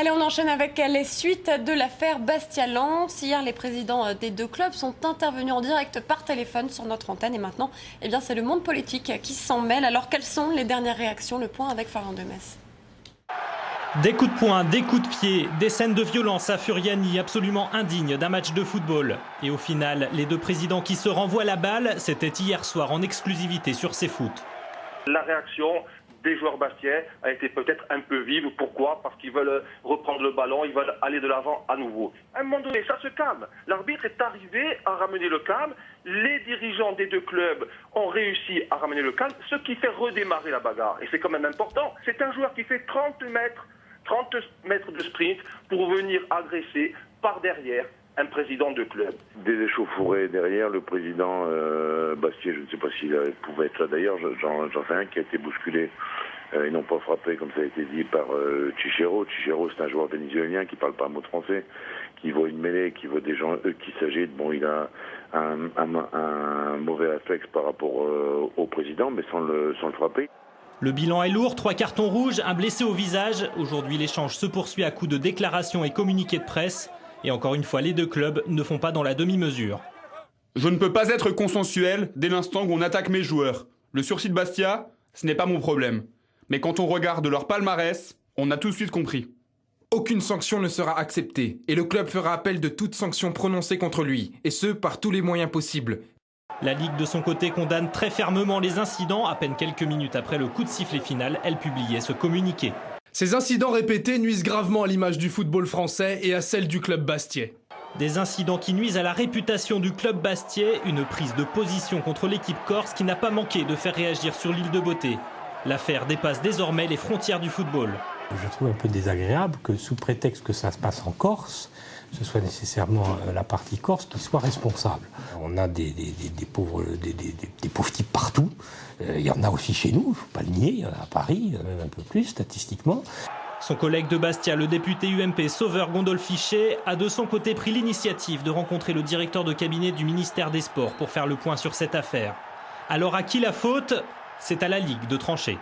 Allez, on enchaîne avec les suites de l'affaire Bastia-Lens. Hier, les présidents des deux clubs sont intervenus en direct par téléphone sur notre antenne. Et maintenant, c'est le monde politique qui s'en mêle. Alors, quelles sont les dernières réactions? Le point avec Florian Demesse. Des coups de poing, des coups de pied, des scènes de violence à Furiani absolument indignes d'un match de football. Et au final, les deux présidents qui se renvoient la balle, c'était hier soir en exclusivité sur CFoot. La réaction des joueurs bastiais a été peut-être un peu vive. Pourquoi? Parce qu'ils veulent reprendre le ballon, ils veulent aller de l'avant à nouveau. À un moment donné, ça se calme. L'arbitre est arrivé à ramener le calme. Les dirigeants des deux clubs ont réussi à ramener le calme, ce qui fait redémarrer la bagarre. Et c'est quand même important. C'est un joueur qui fait 30 mètres de sprint pour venir agresser par derrière un président de club. Des échauffourées derrière, le président Bastier, je ne sais pas s'il pouvait être là d'ailleurs, j'en sais un qui a été bousculé et non pas frappé comme ça a été dit par Chichero. Chichero, c'est un joueur vénézuélien qui ne parle pas un mot de français, qui voit une mêlée, qui voit des gens qui s'agitent. Bon, il a un mauvais réflexe par rapport au président, mais sans le frapper. Le bilan est lourd, 3 cartons rouges, un blessé au visage. Aujourd'hui, l'échange se poursuit à coups de déclarations et communiqués de presse. Et encore une fois, les deux clubs ne font pas dans la demi-mesure. Je ne peux pas être consensuel dès l'instant où on attaque mes joueurs. Le sursis de Bastia, ce n'est pas mon problème. Mais quand on regarde leur palmarès, on a tout de suite compris. Aucune sanction ne sera acceptée et le club fera appel de toute sanction prononcée contre lui, et ce, par tous les moyens possibles. La Ligue, de son côté, condamne très fermement les incidents. À peine quelques minutes après le coup de sifflet final, elle publiait ce communiqué. Ces incidents répétés nuisent gravement à l'image du football français et à celle du club bastiais. Des incidents qui nuisent à la réputation du club bastiais, une prise de position contre l'équipe corse qui n'a pas manqué de faire réagir sur l'île de Beauté. L'affaire dépasse désormais les frontières du football. Je trouve un peu désagréable que sous prétexte que ça se passe en Corse, ce soit nécessairement la partie corse qui soit responsable. On a des pauvres types partout. Il y en a aussi chez nous, il ne faut pas le nier, il y en a à Paris, il y en a même un peu plus statistiquement. Son collègue de Bastia, le député UMP Sauveur Gondolfichet, a de son côté pris l'initiative de rencontrer le directeur de cabinet du ministère des Sports pour faire le point sur cette affaire. Alors à qui la faute? C'est à la Ligue de trancher.